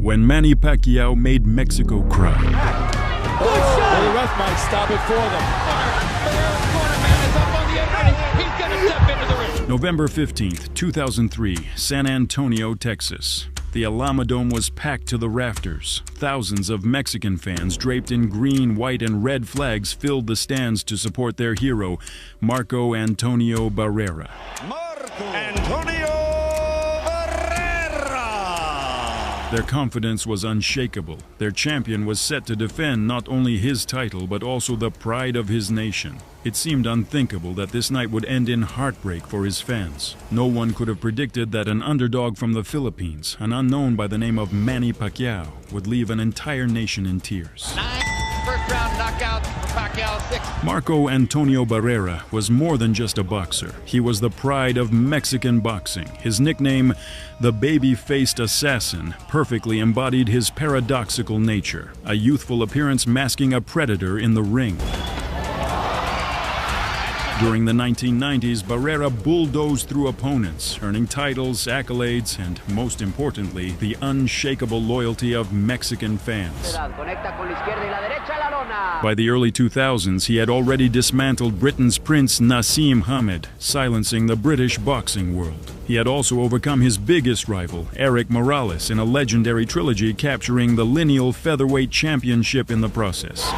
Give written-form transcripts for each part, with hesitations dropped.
when Manny Pacquiao made Mexico cry. Good shot! Well, the ref might stop it for them. Barrera's corner man is up on the apron. He's going to step into the ring. November 15th, 2003, San Antonio, Texas. The Alamodome was packed to the rafters. Thousands of Mexican fans draped in green, white, and red flags filled the stands to support their hero, Marco Antonio Barrera. Marco Antonio Barrera! Their confidence was unshakable. Their champion was set to defend not only his title, but also the pride of his nation. It seemed unthinkable that this night would end in heartbreak for his fans. No one could have predicted that an underdog from the Philippines, an unknown by the name of Manny Pacquiao, would leave an entire nation in tears. 9 first-round knockouts for Pacquiao, 6. Marco Antonio Barrera was more than just a boxer. He was the pride of Mexican boxing. His nickname, the baby-faced assassin, perfectly embodied his paradoxical nature, a youthful appearance masking a predator in the ring. During the 1990s, Barrera bulldozed through opponents, earning titles, accolades, and, most importantly, the unshakable loyalty of Mexican fans. By the early 2000s, he had already dismantled Britain's Prince Nassim Hamed, silencing the British boxing world. He had also overcome his biggest rival, Eric Morales, in a legendary trilogy, capturing the lineal featherweight championship in the process.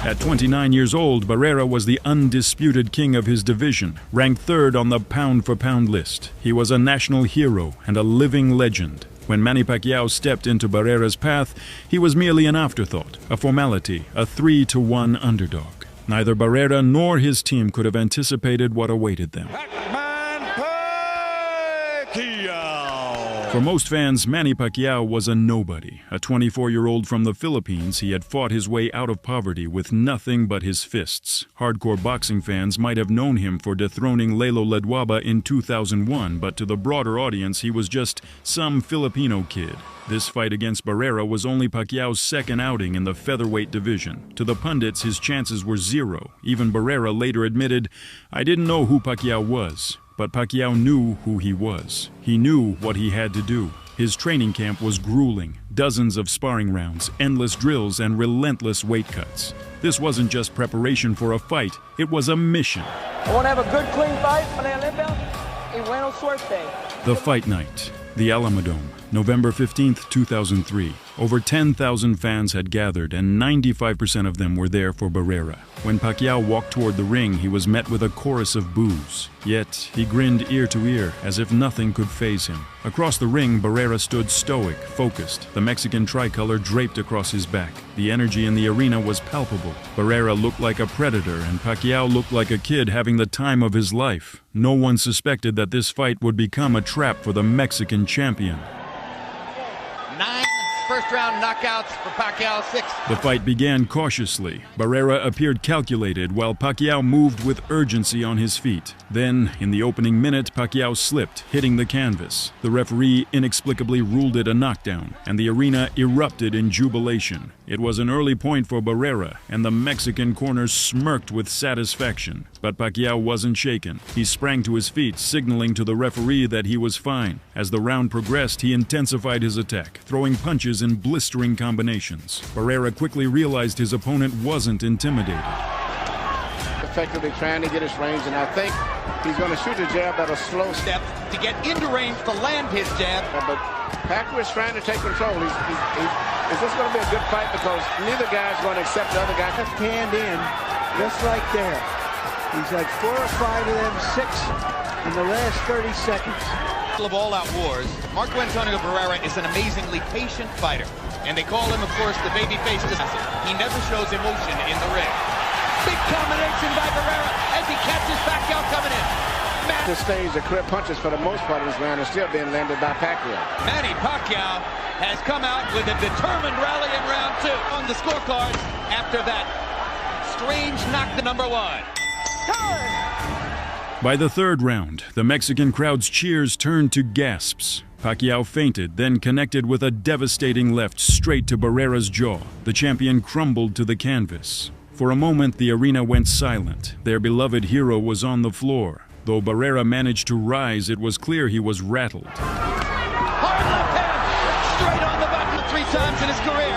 At 29 years old, Barrera was the undisputed king of his division, ranked third on the pound-for-pound list. He was a national hero and a living legend. When Manny Pacquiao stepped into Barrera's path, he was merely an afterthought, a formality, a 3-1 underdog. Neither Barrera nor his team could have anticipated what awaited them. Pac-Man Pacquiao! For most fans, Manny Pacquiao was a nobody. A 24-year-old from the Philippines, he had fought his way out of poverty with nothing but his fists. Hardcore boxing fans might have known him for dethroning Lelo Ledwaba in 2001, but to the broader audience, he was just some Filipino kid. This fight against Barrera was only Pacquiao's second outing in the featherweight division. To the pundits, his chances were zero. Even Barrera later admitted, "I didn't know who Pacquiao was." But Pacquiao knew who he was. He knew what he had to do. His training camp was grueling. Dozens of sparring rounds, endless drills, and relentless weight cuts. This wasn't just preparation for a fight, it was a mission. I want to have a good, clean fight. Y buena suerte. The fight night, the Alamodome, November 15th, 2003. Over 10,000 fans had gathered, and 95% of them were there for Barrera. When Pacquiao walked toward the ring, he was met with a chorus of boos. Yet, he grinned ear to ear, as if nothing could faze him. Across the ring, Barrera stood stoic, focused, the Mexican tricolor draped across his back. The energy in the arena was palpable. Barrera looked like a predator, and Pacquiao looked like a kid having the time of his life. No one suspected that this fight would become a trap for the Mexican champion. 9 first-round knockouts for Pacquiao, 6. The fight began cautiously. Barrera appeared calculated, while Pacquiao moved with urgency on his feet. Then, in the opening minute, Pacquiao slipped, hitting the canvas. The referee inexplicably ruled it a knockdown, and the arena erupted in jubilation. It was an early point for Barrera, and the Mexican corner smirked with satisfaction. But Pacquiao wasn't shaken. He sprang to his feet, signaling to the referee that he was fine. As the round progressed, he intensified his attack, throwing punches in blistering combinations. Barrera quickly realized his opponent wasn't intimidated. Effectively trying to get his range, and I think he's going to shoot a jab at a slow Step to get into range to land his jab. But Pacquiao is trying to take control. It's just going to be a good fight because neither guy's going to accept the other guy. Left hand in, just right there. He's had 4 or 5 of them, 6 in the last 30 seconds. Of all-out wars, Marco Antonio Barrera is an amazingly patient fighter, and they call him, of course, the baby-faced assassin. He never shows emotion in the ring. Big combination by Barrera as he catches Pacquiao coming in. At this stage, the career punches for the most part of this round are still being landed by Pacquiao. Manny Pacquiao has come out with a determined rally in round 2 on the scorecards after that strange knock to number 1. By the third round, the Mexican crowd's cheers turned to gasps. Pacquiao feinted, then connected with a devastating left straight to Barrera's jaw. The champion crumbled to the canvas. For a moment, the arena went silent. Their beloved hero was on the floor. Though Barrera managed to rise, it was clear he was rattled. times in his career.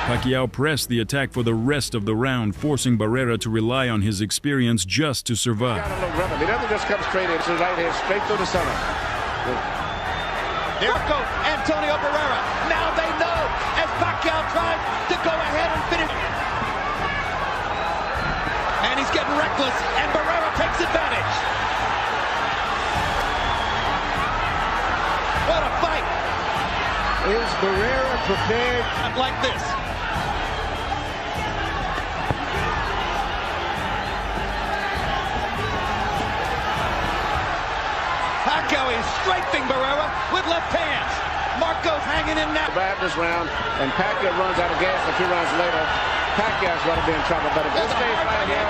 Pacquiao pressed the attack for the rest of the round, forcing Barrera to rely on his experience just to survive. Got a little rhythm. He doesn't just come straight in. It's his right hand straight through the center. There goes Antonio Barrera. Now they know as Pacquiao tries to go ahead and finish. And he's getting reckless, and Barrera takes advantage. What a fight. Is Barrera prepared? Like this. Pacquiao is strafing Barrera with left hands. Marco's hanging in now. Bad this round, and Pacquiao runs out of gas a few rounds later. Pacquiao's going to be in trouble, but if this stays right here,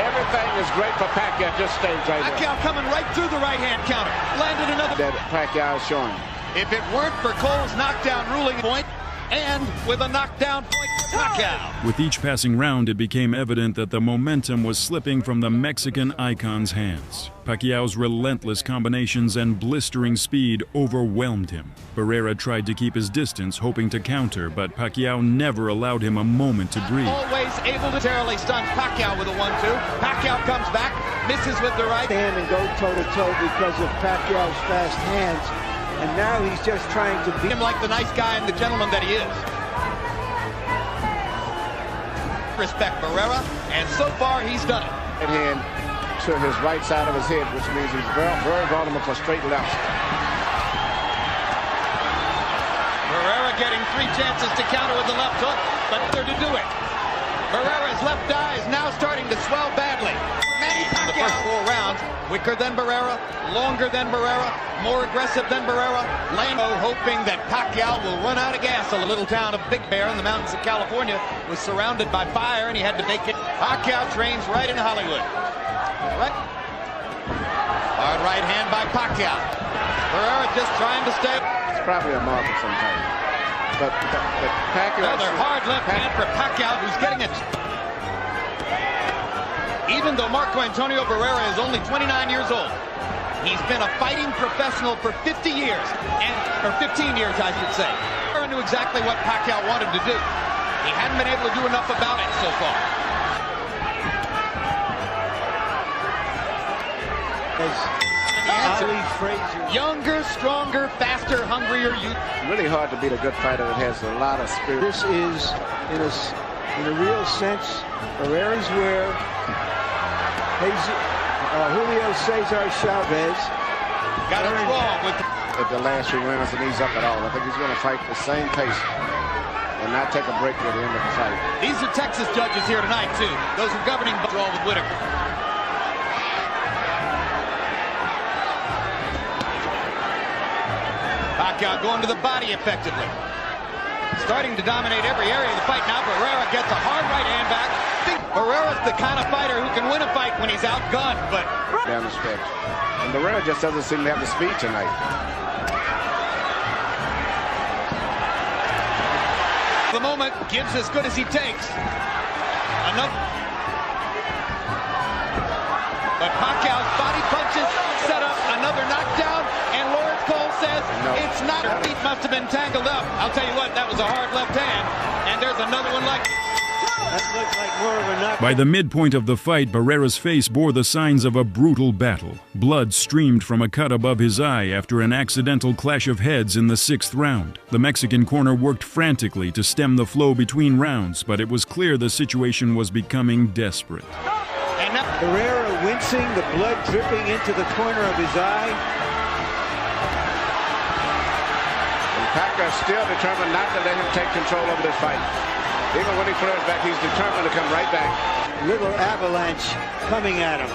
everything is great for Pacquiao. Just stays right there. Pacquiao coming right through the right-hand counter. Landed another. That Pacquiao is showing. If it weren't for Cole's knockdown ruling point, and with a knockdown point for Pacquiao. With each passing round, it became evident that the momentum was slipping from the Mexican icon's hands. Pacquiao's relentless combinations and blistering speed overwhelmed him. Barrera tried to keep his distance, hoping to counter, but Pacquiao never allowed him a moment to breathe. Always able to terribly stun Pacquiao with a 1-2. Pacquiao comes back, misses with the right. Stand and go toe-to-toe because of Pacquiao's fast hands. And now he's just trying to beat him like the nice guy and the gentleman that he is. Respect Barrera, and so far he's done it. Right hand to his right side of his head, which means he's very vulnerable for straight left. Barrera getting 3 chances to counter with the left hook, but they're to do it. Barrera's left eye is now starting to swell badly. Manny Pacquiao. The first 4 rounds, quicker than Barrera, longer than Barrera, more aggressive than Barrera. Lando hoping that Pacquiao will run out of gas. The little town of Big Bear in the mountains of California was surrounded by fire and he had to vacate. Pacquiao trains right in Hollywood. Right. Hard right hand by Pacquiao. Barrera just trying to stay. It's probably a marker sometimes. But Pacquiao. Another hard left hand for Pacquiao, who's getting it. Even though Marco Antonio Barrera is only 29 years old, he's been a fighting professional for 50 years, or 15 years, I should say. Barrera knew exactly what Pacquiao wanted to do. He hadn't been able to do enough about it so far. Younger, stronger, faster, hungrier youth. Really hard to beat a good fighter that has a lot of spirit. This is, in a real sense, Barrera's where Julio Cesar Chavez got it wrong with at the last 3 rounds and ease up at all. I think he's going to fight the same pace and not take a break at the end of the fight. These are Texas judges here tonight, too. Those are governing draw with Whitaker. Pacquiao going to the body effectively. Starting to dominate every area of the fight now. Barrera gets a hard right hand back. Barrera's the kind of fighter who can win a fight when he's outgunned, but down the stretch. And Barrera just doesn't seem to have the speed tonight. The moment gives as good as he takes. Enough. But Pacquiao's body punches set up another knockdown, and Lawrence Cole says it's not. Her feet must have been tangled up. I'll tell you what, that was a hard left hand, and there's another one like it. That looked like more of a knock. By the midpoint of the fight, Barrera's face bore the signs of a brutal battle. Blood streamed from a cut above his eye after an accidental clash of heads in the 6th round. The Mexican corner worked frantically to stem the flow between rounds, but it was clear the situation was becoming desperate. And now Barrera wincing, the blood dripping into the corner of his eye. And Pacquiao still determined not to let him take control over this fight. Even when he throws back, he's determined to come right back. Little avalanche coming at him.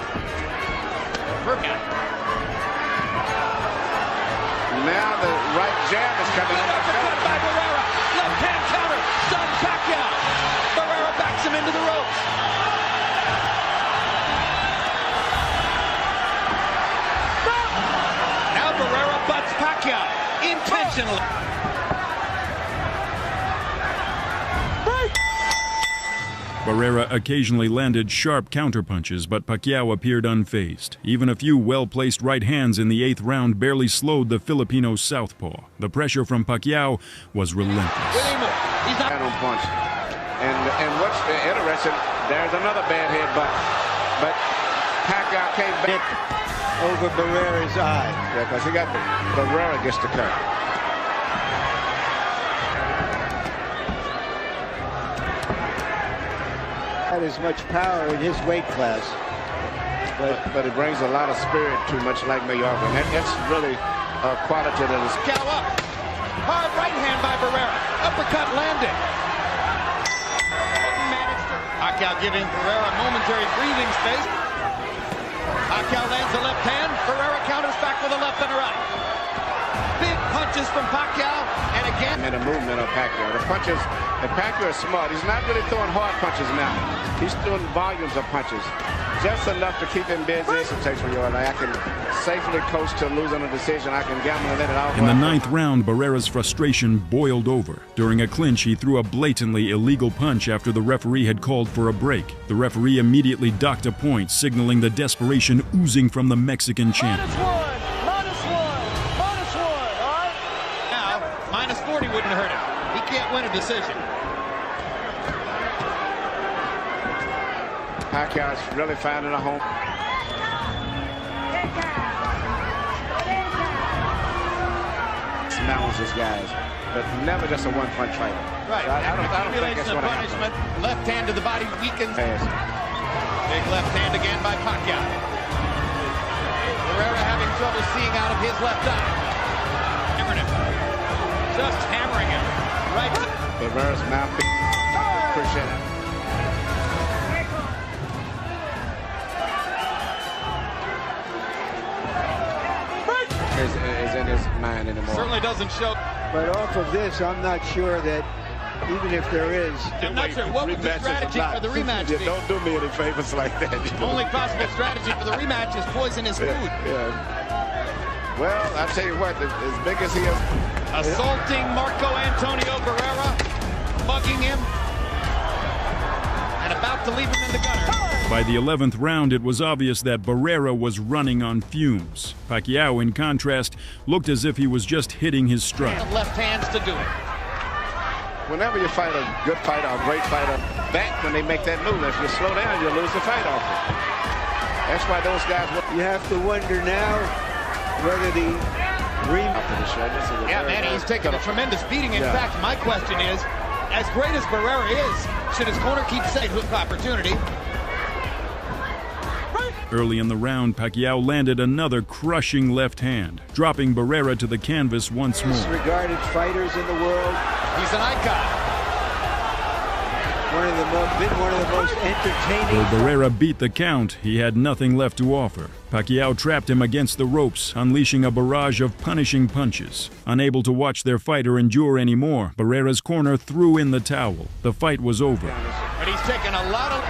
Now the right jab is coming. Uppercut by Barrera. Left hand counter. Stuns Pacquiao. Barrera backs him into the ropes. Now Barrera butts Pacquiao intentionally. Barrera occasionally landed sharp counterpunches, but Pacquiao appeared unfazed. Even a few well-placed right hands in the 8th round barely slowed the Filipino southpaw. The pressure from Pacquiao was relentless. He's not on punch. And what's interesting, there's another bad hit, but Pacquiao came back over Barrera's eye. Yeah, because he got Barrera gets the cut. Had as much power in his weight class, but it brings a lot of spirit too, much like Mayorga. And that's really a quality that is. Pacquiao up. Hard right hand by Barrera. Uppercut landed. Pacquiao giving Barrera a momentary breathing space. Pacquiao lands a left hand. Barrera counters back with a left and a right. Big punches from Pacquiao, and again. And the movement of Pacquiao. The punches, and Pacquiao is smart. He's not really throwing hard punches now. He's throwing volumes of punches. Just enough to keep him busy. Some takes for your I can safely coast to losing a decision. I can gamble and let it out. In the 9th round, Barrera's frustration boiled over. During a clinch, he threw a blatantly illegal punch after the referee had called for a break. The referee immediately docked a point, signaling the desperation oozing from the Mexican champion. -1, all right? Now, -40 wouldn't hurt him. He can't win a decision. Pacquiao's really finding a home. Smells these guys, but never just a one-punch fighter. Right. So I don't think that's what punishment. Left hand to the body weakens. Yes. Big left hand again by Pacquiao. Barrera having trouble seeing out of his left eye. Hammering him. Just hammering him. Right. Barrera's mouthpiece. Appreciate it. Is in his mind anymore. Certainly doesn't show. But off of this, I'm not sure that even if there is. I'm not sure what would the strategy for the rematch be. Don't do me any favors like that. Only possible strategy for the rematch is poison his food. Yeah. Well, I tell you what, as big as he is. Assaulting Marco Antonio Barrera, mugging him, and about to leave him in the gutter. By the 11th round, it was obvious that Barrera was running on fumes. Pacquiao, in contrast, looked as if he was just hitting his stride. Left hands to do it. Whenever you fight a good fighter, a great fighter, back when they make that move, if you slow down, you lose the fight off it. That's why those guys. You have to wonder now whether the Yeah, Manny, he's taken a tremendous beating. In fact, my question is, as great as Barrera is, should his corner keep safe with opportunity? Early in the round, Pacquiao landed another crushing left hand, dropping Barrera to the canvas once more. Regarded fighters in the world. He's an icon. Been one of the most entertaining. Though Barrera beat the count, he had nothing left to offer. Pacquiao trapped him against the ropes, unleashing a barrage of punishing punches. Unable to watch their fighter endure anymore, Barrera's corner threw in the towel. The fight was over. But he's taken a lot of...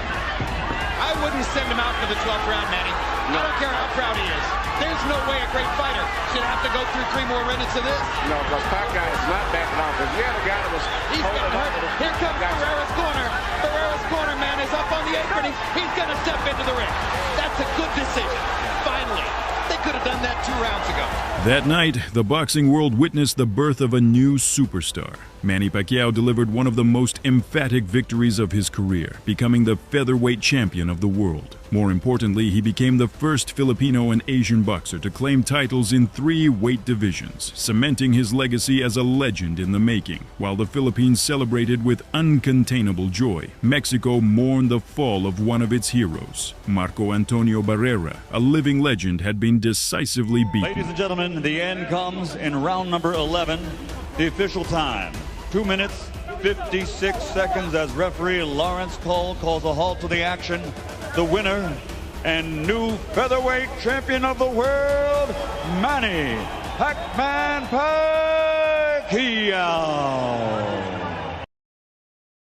I wouldn't send him out for the 12th round, Manny. I don't care how proud he is. There's no way a great fighter should have to go through 3 more minutes of this. No, because Pacquiao is not backing off. If you had a guy that was He's getting hurt. Here comes Barrera's corner. Barrera's corner, man, is up on the apron. He's going to step into the ring. That's a good decision. Finally. They could have done that 2 rounds ago. That night, the boxing world witnessed the birth of a new superstar. Manny Pacquiao delivered one of the most emphatic victories of his career, becoming the featherweight champion of the world. More importantly, he became the first Filipino and Asian boxer to claim titles in 3 weight divisions, cementing his legacy as a legend in the making. While the Philippines celebrated with uncontainable joy, Mexico mourned the fall of one of its heroes. Marco Antonio Barrera, a living legend, had been decisively beaten. Ladies and gentlemen, the end comes in round number 11. The official time, 2 minutes, 56 seconds as referee Lawrence Cole calls a halt to the action. The winner and new featherweight champion of the world, Manny Pac-Man Pacquiao.